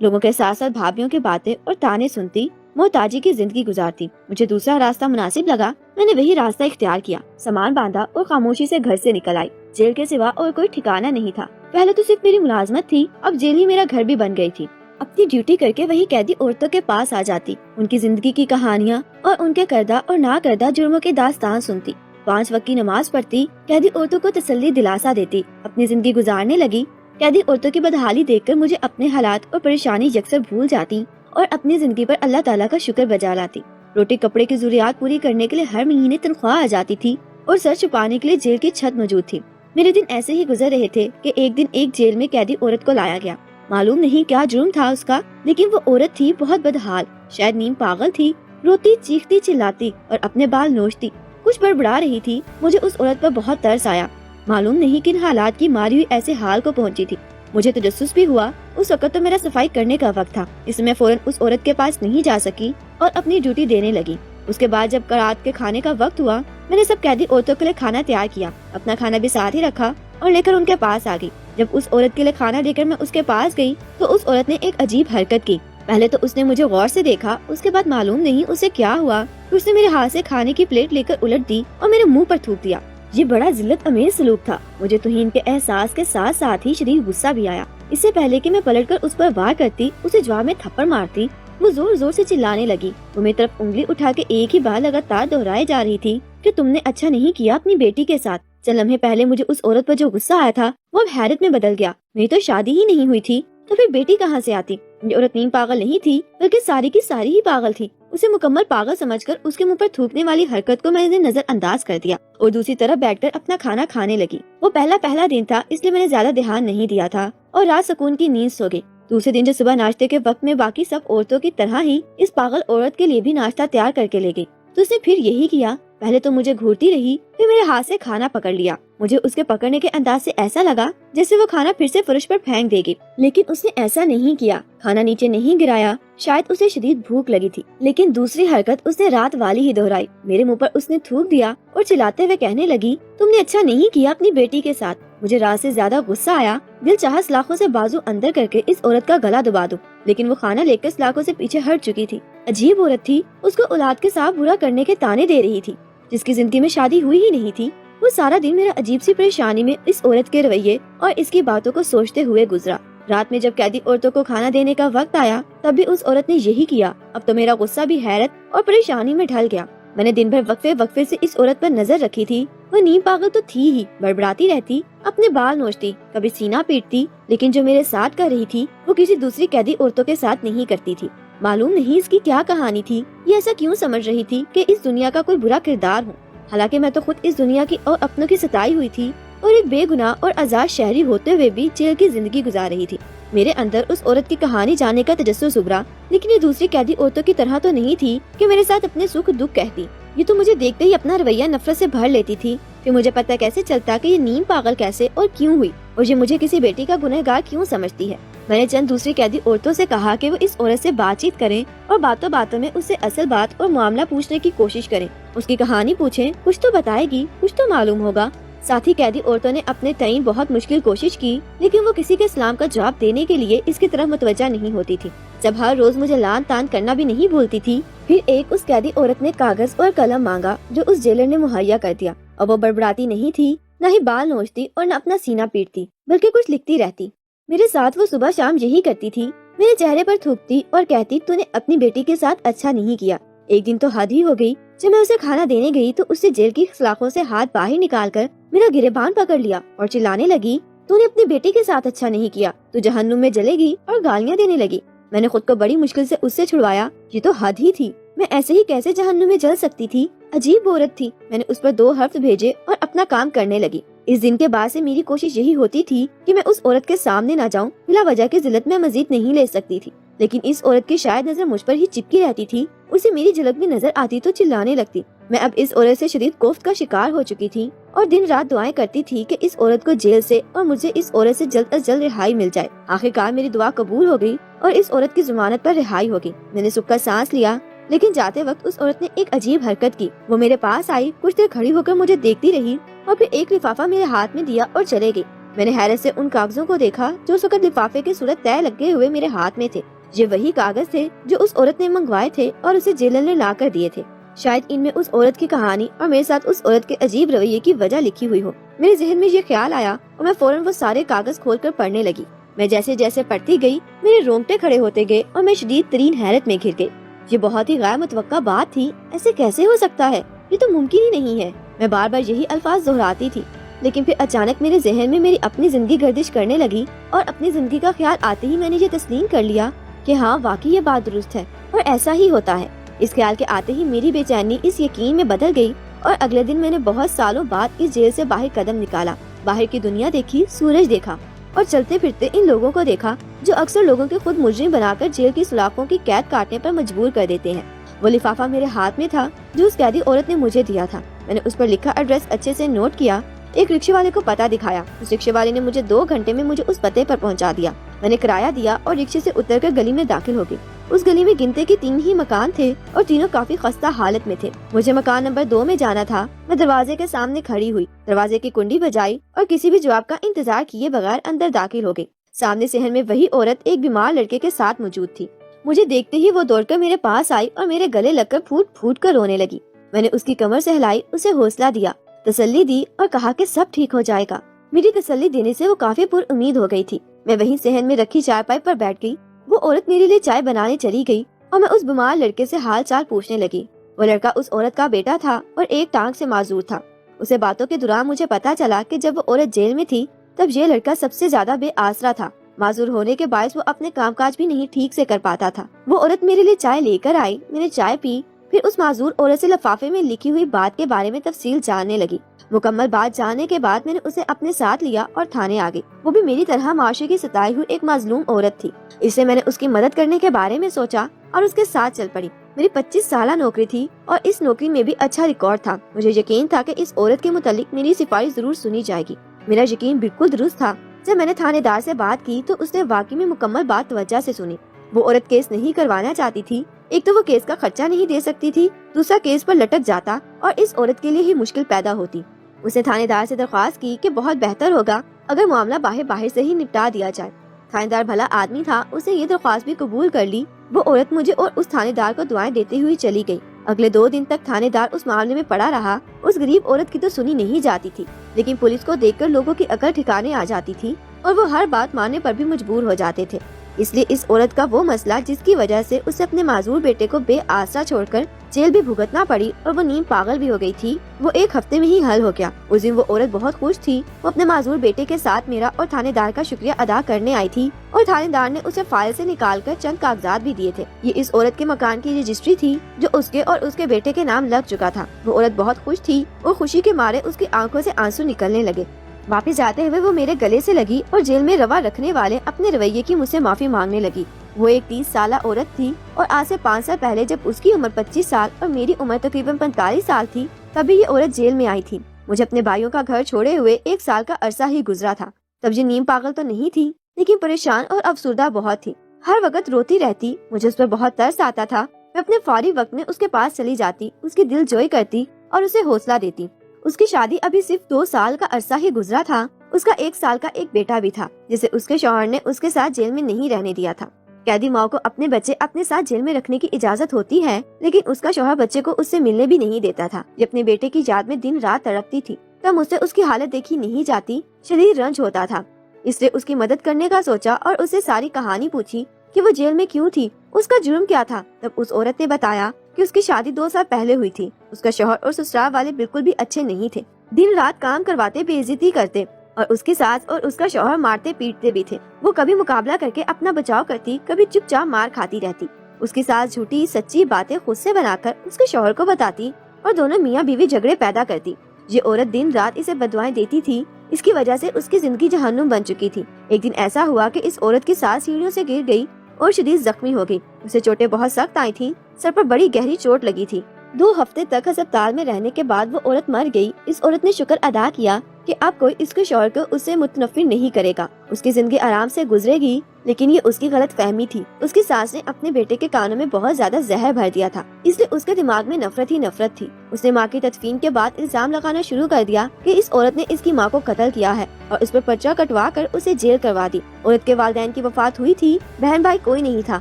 لوگوں کے ساتھ ساتھ بھابھیوں کی باتیں اور تانے سنتی، محتاجی کی زندگی گزارتی۔ مجھے دوسرا راستہ مناسب لگا، میں نے وہی راستہ اختیار کیا، سامان باندھا اور خاموشی سے گھر سے نکل آئی۔ جیل کے سوا اور کوئی ٹھکانہ نہیں تھا، پہلے تو صرف میری ملازمت تھی، اب جیل ہی میرا گھر بھی بن گئی تھی۔ اپنی ڈیوٹی کر کے وہی قیدی عورتوں کے پاس آ جاتی، ان کی زندگی کی کہانیاں اور ان کے کردہ اور نہ کردہ جرموں کی داستان سنتی، 5 وقت کی نماز پڑھتی، قیدی عورتوں کو تسلی دلاسا دیتی، اپنی زندگی گزارنے لگی۔ قیدی عورتوں کی بدحالی دیکھ کر مجھے اپنے حالات اور پریشانی یکسر بھول جاتی اور اپنی زندگی پر اللہ تعالیٰ کا شکر بجا لاتی۔ روٹی کپڑے کی ضروریات پوری کرنے کے لیے ہر مہینے تنخواہ آ جاتی تھی اور سر چھپانے کے لیے جیل کی چھت موجود تھی۔ میرے دن ایسے ہی گزر رہے تھے کہ ایک دن ایک جیل میں قیدی عورت کو لایا گیا۔ معلوم نہیں کیا جرم تھا اس کا، لیکن وہ عورت تھی بہت بدحال، شاید نیم پاگل تھی، روتی، چیختی، چلاتی اور اپنے بال نوچتی، کچھ بڑبڑا رہی تھی۔ مجھے اس عورت پر بہت ترس آیا، معلوم نہیں کن حالات کی ماری ہوئی ایسے حال کو پہنچی تھی۔ مجھے تجسس بھی ہوا، اس وقت تو میرا صفائی کرنے کا وقت تھا، اس میں فوراً اس عورت کے پاس نہیں جا سکی اور اپنی ڈیوٹی دینے لگی۔ اس کے بعد جب رات کے کھانے کا وقت ہوا، میں نے سب قیدی عورتوں کے لیے کھانا تیار کیا، اپنا کھانا بھی ساتھ ہی رکھا اور لے کر ان کے پاس آ گئی۔ جب اس عورت کے لیے کھانا لے کر میں اس کے پاس گئی تو اس عورت نے ایک عجیب حرکت کی۔ پہلے تو اس نے مجھے غور سے دیکھا، اس کے بعد معلوم نہیں اسے کیا ہوا، اس نے میرے ہاتھ سے کھانے کی پلیٹ لے کر الٹ دی اور میرے منہ پر تھوک دیا۔ یہ بڑا ذلت امیز سلوک تھا۔ مجھے توہین کے احساس کے ساتھ ساتھ ہی شدید غصہ بھی آیا۔ اس سے پہلے کہ میں پلٹ کر اس پر وار کرتی، اسے جواب میں تھپڑ مارتی، وہ زور زور سے چلانے لگی۔ وہ میری طرف انگلی اٹھا کے ایک ہی بات لگاتار دہرائے جا رہی تھی کہ تم نے اچھا نہیں کیا اپنی بیٹی کے ساتھ۔ چند لمحے پہلے مجھے اس عورت پر جو غصہ آیا تھا وہ اب حیرت میں بدل گیا۔ میری تو شادی ہی نہیں ہوئی تھی، تو پھر بیٹی کہاں سے آتی؟ یہ عورت نیم پاگل نہیں تھی، بلکہ ساری کی ساری ہی پاگل تھی۔ اسے مکمل پاگل سمجھ کر اس کے منہ پر تھوکنے والی حرکت کو میں نے نظر انداز کر دیا اور دوسری طرف بیٹھ کر اپنا کھانا کھانے لگی۔ وہ پہلا دن تھا، اس لیے میں نے زیادہ دھیان نہیں دیا تھا اور رات سکون کی نیند سو گئی۔ دوسرے دن جو صبح ناشتے کے وقت میں باقی سب عورتوں کی طرح ہی اس پاگل عورت کے لیے بھی ناشتہ تیار کر کے لے گئی، تو اس نے پھر یہی کیا۔ پہلے تو مجھے گھورتی رہی، پھر میرے ہاتھ سے کھانا پکڑ لیا۔ مجھے اس کے پکڑنے کے انداز سے ایسا لگا جیسے وہ کھانا پھر سے فرش پر پھینک دے گی، لیکن اس نے ایسا نہیں کیا، کھانا نیچے نہیں گرایا۔ شاید اسے شدید بھوک لگی تھی، لیکن دوسری حرکت اس نے رات والی ہی دہرائی۔ میرے منہ پر اس نے تھوک دیا اور چلاتے ہوئے کہنے لگی، تم نے اچھا نہیں کیا اپنی بیٹی کے ساتھ۔ مجھے رات سے زیادہ غصہ آیا، دل چاہا سلاخوں سے بازو اندر کر کے اس عورت کا گلا دبا دوں، لیکن وہ کھانا لے کر سلاخوں سے پیچھے ہٹ چکی تھی۔ عجیب عورت تھی، اس کو اولاد کے ساتھ برا کرنے کے تانے دے رہی تھی، جس کی زندگی میں شادی ہوئی ہی نہیں تھی۔ وہ سارا دن میرا عجیب سی پریشانی میں اس عورت کے رویے اور اس کی باتوں کو سوچتے ہوئے گزرا۔ رات میں جب قیدی عورتوں کو کھانا دینے کا وقت آیا تب بھی اس عورت نے یہی کیا۔ اب تو میرا غصہ بھی حیرت اور پریشانی میں ڈھل گیا۔ میں نے دن بھر وقفے سے اس عورت پر نظر رکھی تھی۔ وہ نیم پاگل تو تھی ہی، بڑبڑاتی رہتی، اپنے بال نوچتی، کبھی سینہ پیٹتی، لیکن جو میرے ساتھ کر رہی تھی وہ کسی دوسری قیدی عورتوں کے ساتھ نہیں کرتی تھی۔ معلوم نہیں اس کی کیا کہانی تھی، یہ ایسا کیوں سمجھ رہی تھی کہ اس دنیا کا کوئی برا کردار ہوں، حالانکہ میں تو خود اس دنیا کی اور اپنوں کی ستائی ہوئی تھی اور ایک بے گناہ اور آزاد شہری ہوتے ہوئے بھی جیل کی زندگی گزار رہی تھی۔ میرے اندر اس عورت کی کہانی جاننے کا تجسس ابھرا، لیکن یہ دوسری قیدی عورتوں کی طرح تو نہیں تھی کہ میرے ساتھ اپنے سکھ دکھ کہتی۔ یہ تو مجھے دیکھتے ہی اپنا رویہ نفرت سے بھر لیتی تھی۔ پھر مجھے پتہ کیسے چلتا کہ یہ نیم پاگل کیسے اور کیوں ہوئی، اور یہ مجھے کسی بیٹی کا گنہگار کیوں سمجھتی ہے۔ میں نے چند دوسری قیدی عورتوں سے کہا کہ وہ اس عورت سے بات چیت کریں اور باتوں باتوں میں اس سے اصل بات اور معاملہ پوچھنے کی کوشش کریں، اس کی کہانی پوچھیں، کچھ تو بتائے گی، کچھ تو معلوم ہوگا۔ ساتھی قیدی عورتوں نے اپنے تعین بہت مشکل کوشش کی، لیکن وہ کسی کے سلام کا جواب دینے کے لیے اس کی طرف متوجہ نہیں ہوتی تھی۔ جب ہر روز مجھے لان تان کرنا بھی نہیں بھولتی تھی، پھر ایک اس قیدی عورت نے کاغذ اور قلم مانگا جو اس جیلر نے مہیا کر دیا، اور وہ بڑبڑاتی نہیں تھی، نہ ہی بال نوچتی اور نہ اپنا سینہ پیٹتی، بلکہ کچھ لکھتی رہتی۔ میرے ساتھ وہ صبح شام یہی کرتی تھی، میرے چہرے پر تھوکتی اور کہتی، تو نے اپنی بیٹی کے ساتھ اچھا نہیں کیا۔ ایک دن تو حد ہی ہو گئی، جب میں اسے کھانا دینے گئی تو اس سے جیل کی سلاخوں سے ہاتھ باہر نکال کر میرا گریبان پکڑ لیا اور چلانے لگی، تو نے اپنی بیٹی کے ساتھ اچھا نہیں کیا، تو جہنم میں جلے گی، اور گالیاں دینے لگی۔ میں نے خود کو بڑی مشکل سے اس سے چھڑوایا، یہ تو حد ہی تھی، میں ایسے ہی کیسے جہنم میں جل سکتی تھی، عجیب عورت تھی۔ میں نے اس پر 2 حرف بھیجے اور اپنا کام کرنے لگی۔ اس دن کے بعد سے میری کوشش یہی ہوتی تھی کہ میں اس عورت کے سامنے نہ جاؤں، بلا وجہ کی ذلت میں مزید نہیں لے سکتی تھی، لیکن اس عورت کی شاید نظر مجھ پر ہی چپکی رہتی تھی، اسے میری جھلک بھی نظر آتی تو چلانے لگتی۔ میں اب اس عورت سے شدید کوفت کا شکار ہو چکی تھی اور دن رات دعائیں کرتی تھی کہ اس عورت کو جیل سے اور مجھے اس عورت سے جلد از جلد رہائی مل جائے۔ آخرکار میری دعا قبول ہو گئی اور اس عورت کی ضمانت پر رہائی ہو گئی۔ میں نے سکھ کا سانس لیا، لیکن جاتے وقت اس عورت نے ایک عجیب حرکت کی۔ وہ میرے پاس آئی، کچھ دیر کھڑی ہو کر مجھے دیکھتی رہی اور پھر ایک لفافہ میرے ہاتھ میں دیا اور چلے گئی۔ میں نے حیرت سے ان کاغذوں کو دیکھا جو اس وقت لفافے کی صورت طے لگے ہوئے میرے ہاتھ میں تھے۔ یہ وہی کاغذ تھے جو اس عورت نے منگوائے تھے اور اسے جیلر نے لا کر دیے تھے۔ شاید ان میں اس عورت کی کہانی اور میرے ساتھ اس عورت کے عجیب رویے کی وجہ لکھی ہوئی ہو۔ میرے ذہن میں یہ خیال آیا اور میں فوراً وہ سارے کاغذ کھول کر پڑھنے لگی۔ میں جیسے جیسے پڑھتی گئی میرے رونگٹے کھڑے ہوتے گئے اور میں شدید ترین حیرت میں گر گئی۔ یہ بہت ہی غیر متوقع بات تھی، ایسے کیسے ہو سکتا ہے؟ یہ تو ممکن ہی نہیں ہے۔ میں بار بار یہی الفاظ دہراتی تھی، لیکن پھر اچانک میرے ذہن میں میری اپنی زندگی گردش کرنے لگی اور اپنی زندگی کا خیال آتے ہی میں نے یہ تسلیم کر لیا کہ ہاں واقعی یہ بات درست ہے اور ایسا ہی ہوتا ہے۔ اس خیال کے آتے ہی میری بے چینی اس یقین میں بدل گئی اور اگلے دن میں نے بہت سالوں بعد اس جیل سے باہر قدم نکالا۔ باہر کی دنیا دیکھی، سورج دیکھا اور چلتے پھرتے ان لوگوں کو دیکھا جو اکثر لوگوں کے خود مجرم بنا کر جیل کی سلاخوں کی قید کاٹنے پر مجبور کر دیتے ہیں۔ وہ لفافہ میرے ہاتھ میں تھا جو اس قیدی عورت نے مجھے دیا تھا۔ میں نے اس پر لکھا ایڈریس اچھے سے نوٹ کیا، ایک رکشے والے کو پتہ دکھایا۔ اس رکشے والے نے مجھے 2 گھنٹے میں مجھے اس پتے پر پہنچا دیا۔ میں نے کرایہ دیا اور رکشے سے اتر کر گلی میں داخل ہو گئی۔ اس گلی میں گنتے کے 3 ہی مکان تھے اور تینوں کافی خستہ حالت میں تھے۔ مجھے مکان نمبر 2 میں جانا تھا۔ میں دروازے کے سامنے کھڑی ہوئی، دروازے کی کنڈی بجائی اور کسی بھی جواب کا انتظار کیے بغیر اندر داخل ہو گئی۔ سامنے صحن میں وہی عورت ایک بیمار لڑکے کے ساتھ موجود تھی۔ مجھے دیکھتے ہی وہ دوڑ کر میرے پاس آئی اور میرے گلے لگ کر پھوٹ پھوٹ کر رونے لگی۔ میں نے اس کی کمر سہلائی، اسے حوصلہ دیا، تسلی دی اور کہا کہ سب ٹھیک ہو جائے گا۔ میری تسلی دینے سے وہ کافی پر امید ہو گئی تھی۔ میں وہیں صحن میں رکھی چارپائی پر بیٹھ گئی۔ وہ عورت میرے لیے چائے بنانے چلی گئی اور میں اس بیمار لڑکے سے حال چال پوچھنے لگی۔ وہ لڑکا اس عورت کا بیٹا تھا اور ایک ٹانگ سے معذور تھا۔ اسے باتوں کے دوران مجھے پتا چلا کہ جب وہ عورت جیل میں تھی تب یہ لڑکا سب سے زیادہ بے آسرا تھا۔ معذور ہونے کے باعث وہ اپنے کام کاج بھی نہیں ٹھیک سے کر پاتا تھا۔ وہ عورت میرے لیے چائے لے کر آئی، میں نے چائے پی، پھر اس معذور عورت سے لفافے میں لکھی ہوئی بات کے بارے میں تفصیل جاننے لگی۔ مکمل بات جاننے کے بعد میں نے اسے اپنے ساتھ لیا اور تھانے آ گئی۔ وہ بھی میری طرح معاشرے کی ستائی ہوئی ایک مظلوم عورت تھی، اس سے میں نے اس کی مدد کرنے کے بارے میں سوچا اور اس کے ساتھ چل پڑی۔ میری 25 سالہ نوکری تھی اور اس نوکری میں بھی اچھا ریکارڈ تھا۔ مجھے یقین تھا کہ اس عورت کے متعلق میری سفارش ضرور سنی جائے گی۔ میرا یقین بالکل درست تھا۔ جب میں نے تھانے دار سے بات کی تو اس نے واقعی میں مکمل بات توجہ سے سنی۔ وہ عورت کیس نہیں کروانا چاہتی تھی۔ ایک تو وہ کیس کا خرچہ نہیں دے سکتی تھی، دوسرا کیس پر لٹک جاتا اور اس عورت کے لیے ہی مشکل پیدا ہوتی۔ اس نے تھانے دار سے درخواست کی کہ بہت بہتر ہوگا اگر معاملہ باہر سے ہی نپٹا دیا جائے۔ تھانے دار بھلا آدمی تھا، اس نے یہ درخواست بھی قبول کر لی۔ وہ عورت مجھے اور اس تھانے دار کو دعائیں دیتے ہوئی چلی گئی۔ اگلے 2 دن تک تھانے دار اس معاملے میں پڑا رہا۔ اس غریب عورت کی تو سنی نہیں جاتی تھی، لیکن پولیس کو دیکھ کر لوگوں کی عقل ٹھکانے آ جاتی تھی اور وہ ہر بات ماننے پر بھی مجبور ہو جاتے تھے۔ اس لیے اس عورت کا وہ مسئلہ جس کی وجہ سے اسے اپنے معذور بیٹے کو بے آسرا چھوڑ کر جیل بھی بھگتنا پڑی اور وہ نیم پاگل بھی ہو گئی تھی، وہ 1 ہفتے میں ہی حل ہو گیا۔ اس دن وہ عورت بہت خوش تھی۔ وہ اپنے معذور بیٹے کے ساتھ میرا اور تھانے دار کا شکریہ ادا کرنے آئی تھی اور تھانے دار نے اسے فائل سے نکال کر چند کاغذات بھی دیے تھے۔ یہ اس عورت کے مکان کی رجسٹری تھی جو اس کے اور اس کے بیٹے کے نام لگ چکا تھا۔ وہ عورت بہت خوش تھی اور خوشی کے مارے اس کی آنکھوں سے آنسو نکلنے لگے۔ واپس جاتے ہوئے وہ میرے گلے سے لگی اور جیل میں روا رکھنے والے اپنے رویے کی مجھ سے معافی مانگنے لگی۔ وہ ایک 30 سالہ عورت تھی اور آج سے 5 سال پہلے جب اس کی عمر 25 سال اور میری عمر تقریباً 45 سال تھی تبھی یہ عورت جیل میں آئی تھی۔ مجھے اپنے بھائیوں کا گھر چھوڑے ہوئے 1 سال کا عرصہ ہی گزرا تھا۔ تب یہ نیم پاگل تو نہیں تھی، لیکن پریشان اور افسردہ بہت تھی۔ ہر وقت روتی رہتی، مجھے اس پر بہت ترس آتا تھا۔ میں اپنے فارغ وقت میں اس کے پاس چلی جاتی، اس کی دل جوئی کرتی اور اسے حوصلہ دیتی۔ اس کی شادی ابھی صرف 2 سال کا عرصہ ہی گزرا تھا۔ اس کا 1 سال کا ایک بیٹا بھی تھا جسے اس کے شوہر نے اس کے ساتھ جیل میں نہیں رہنے دیا تھا۔ قیدی ماں کو اپنے بچے اپنے ساتھ جیل میں رکھنے کی اجازت ہوتی ہے، لیکن اس کا شوہر بچے کو اس سے ملنے بھی نہیں دیتا تھا۔ یہ اپنے بیٹے کی یاد میں دن رات تڑپتی تھی، تب مجھ سے اس کی حالت دیکھی نہیں جاتی، شدید رنج ہوتا تھا۔ اس لیے اس کی مدد کرنے کا سوچا اور اسے ساری کہانی پوچھی کہ وہ جیل میں کیوں تھی، اس کا جرم کیا تھا۔ تب اس عورت نے بتایا کہ اس کی شادی 2 سال پہلے ہوئی تھی۔ اس کا شوہر اور سسرال والے بالکل بھی اچھے نہیں تھے، دن رات کام کرواتے، بے عزتی کرتے اور اس کی ساس اور اس کا شوہر مارتے پیٹتے بھی تھے۔ وہ کبھی مقابلہ کر کے اپنا بچاؤ کرتی، کبھی چپ چاپ مار کھاتی رہتی۔ اس کی ساس جھوٹی سچی باتیں خود سے بنا کر اس کے شوہر کو بتاتی اور دونوں میاں بیوی جھگڑے پیدا کرتی۔ یہ عورت دن رات اسے بددعائیں دیتی تھی، اس کی وجہ سے اس کی زندگی جہنم بن چکی تھی۔ ایک دن ایسا ہوا کہ اس عورت کی ساس سیڑھیوں سے گر گئی اور شدید زخمی ہو گئی۔ اسے چوٹیں بہت سخت آئی تھیں، سر پر بڑی گہری چوٹ لگی تھی۔ 2 ہفتے تک ہسپتال میں رہنے کے بعد وہ عورت مر گئی۔ اس عورت نے شکر ادا کیا کہ اب کوئی اس کے شوہر کو اس سے متنفر نہیں کرے گا اس کی زندگی آرام سے گزرے گی، لیکن یہ اس کی غلط فہمی تھی۔ اس کی ساس نے اپنے بیٹے کے کانوں میں بہت زیادہ زہر بھر دیا تھا، اس لیے اس کے دماغ میں نفرت ہی نفرت تھی۔ اس نے ماں کی تدفین کے بعد الزام لگانا شروع کر دیا کہ اس عورت نے اس کی ماں کو قتل کیا ہے اور اس پر پرچہ کٹوا کر اسے جیل کروا دی۔ عورت کے والدین کی وفات ہوئی تھی، بہن بھائی کوئی نہیں تھا،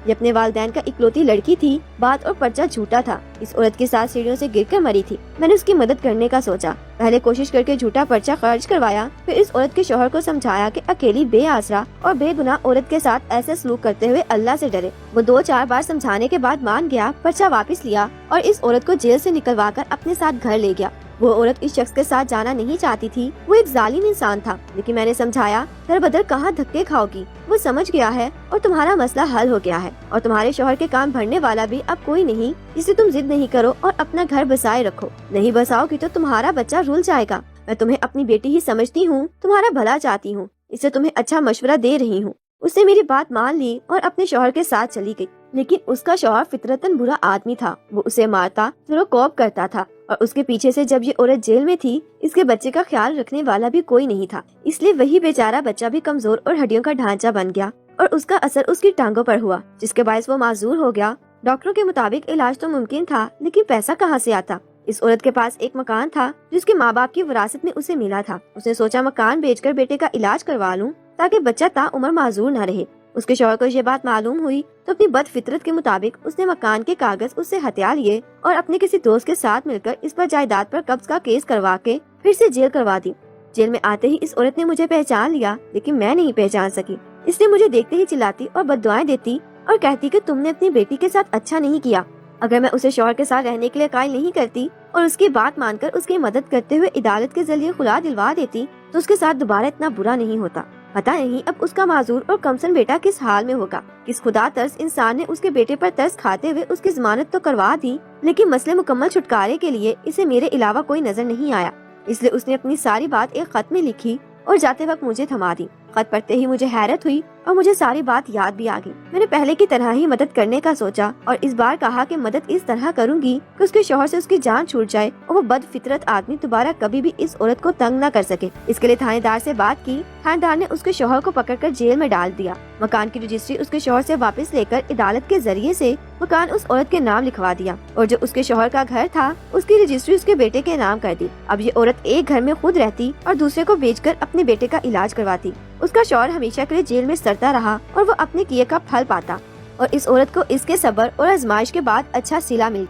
یہ اپنے والدین کا اکلوتی لڑکی تھی، بات اور پرچہ جھوٹا تھا۔ اس عورت کی ساس سیڑھیوں سے گر کر مری تھی۔ میں نے اس کی مدد کرنے کا سوچا، پہلے کوشش کر کے جھوٹا پرچہ خارج کروایا، پھر اس عورت کے شوہر کو سمجھایا کہ اکیلی بے آسرا اور بے گناہ عورت کے ساتھ ایسے سلوک کرتے ہوئے اللہ سے ڈرے۔ وہ 2-4 بار سمجھانے کے بعد مان گیا، پرچہ واپس لیا اور اس عورت کو جیل سے نکلوا کر اپنے ساتھ گھر لے گیا۔ وہ عورت اس شخص کے ساتھ جانا نہیں چاہتی تھی، وہ ایک ظالم انسان تھا، لیکن میں نے سمجھایا در بدر کہاں دھکے کھاؤ گی، وہ سمجھ گیا ہے اور تمہارا مسئلہ حل ہو گیا ہے، اور تمہارے شوہر کے کام بھرنے والا بھی اب کوئی نہیں، جس سے تم ضد نہیں کرو اور اپنا گھر بسائے رکھو۔ نہیں بساؤ گی تو تمہارا بچہ رول جائے گا۔ میں تمہیں اپنی بیٹی ہی سمجھتی ہوں، تمہارا بھلا چاہتی ہوں، اس سے تمہیں اچھا مشورہ دے رہی ہوں۔ اس نے میری بات مان لی اور اپنے شوہر کے ساتھ چلی گئی، لیکن اس کا شوہر فطرتاً برا آدمی تھا، وہ اسے مارتا، کوب کرتا تھا، اور اس کے پیچھے سے جب یہ عورت جیل میں تھی، اس کے بچے کا خیال رکھنے والا بھی کوئی نہیں تھا، اس لیے وہی بیچارہ بچہ بھی کمزور اور ہڈیوں کا ڈھانچہ بن گیا، اور اس کا اثر اس کی ٹانگوں پر ہوا، جس کے باعث وہ معذور ہو گیا۔ ڈاکٹروں کے مطابق علاج تو ممکن تھا، لیکن پیسہ کہاں سے آتا؟ اس عورت کے پاس ایک مکان تھا جس کے ماں باپ کی وراثت میں اسے ملا تھا۔ اس نے سوچا مکان بیچ کر بیٹے کا علاج کروا لوں تاکہ بچہ تا عمر معذور نہ رہے۔ اس کے شوہر کو یہ بات معلوم ہوئی تو اپنی بد فطرت کے مطابق اس نے مکان کے کاغذ اس سے ہتھیا لیے اور اپنے کسی دوست کے ساتھ مل کر اس پر جائیداد پر قبض کا کیس کروا کے پھر سے جیل کروا دی۔ جیل میں آتے ہی اس عورت نے مجھے پہچان لیا، لیکن میں نہیں پہچان سکی۔ اس نے مجھے دیکھتے ہی چلاتی اور بددعائیں دیتی اور کہتی کہ تم نے اپنی بیٹی کے ساتھ اچھا نہیں کیا۔ اگر میں اسے شوہر کے ساتھ رہنے کے لیے قائل نہیں کرتی اور اس کی بات مان کر اس کی مدد کرتے ہوئے عدالت کے ذریعے خلا دلوا دیتی تو اس کے ساتھ دوبارہ اتنا برا نہیں ہوتا۔ پتہ نہیں اب اس کا معذور اور کمسن بیٹا کس حال میں ہوگا۔ کس خدا ترس انسان نے اس کے بیٹے پر ترس کھاتے ہوئے اس کی ضمانت تو کروا دی، لیکن مسئلے مکمل چھٹکارے کے لیے اسے میرے علاوہ کوئی نظر نہیں آیا، اس لیے اس نے اپنی ساری بات ایک خط میں لکھی اور جاتے وقت مجھے تھما دی۔ خط پڑھتے ہی مجھے حیرت ہوئی اور مجھے ساری بات یاد بھی آ گئی۔ میں نے پہلے کی طرح ہی مدد کرنے کا سوچا اور اس بار کہا کہ مدد اس طرح کروں گی کہ اس کے شوہر سے اس کی جان چھوٹ جائے اور وہ بد فطرت آدمی دوبارہ کبھی بھی اس عورت کو تنگ نہ کر سکے۔ اس کے لیے تھانے دار سے بات کی، تھانے دار نے اس کے شوہر کو پکڑ کر جیل میں ڈال دیا۔ مکان کی رجسٹری اس کے شوہر سے واپس لے کر عدالت کے ذریعے سے مکان اس عورت کے نام لکھوا دیا اور جو اس کے شوہر کا گھر تھا اس کی رجسٹری اس کے بیٹے کے نام کر دی۔ اب یہ عورت ایک گھر میں خود رہتی اور دوسرے کو بیچ کر اپنے بیٹے کا علاج کرواتی۔ اس کا شوہر ہمیشہ کے لیے جیل میں سڑتا رہا اور وہ اپنے کیے کا پھل پاتا، اور اس عورت کو اس کے صبر اور آزمائش کے بعد اچھا صلہ مل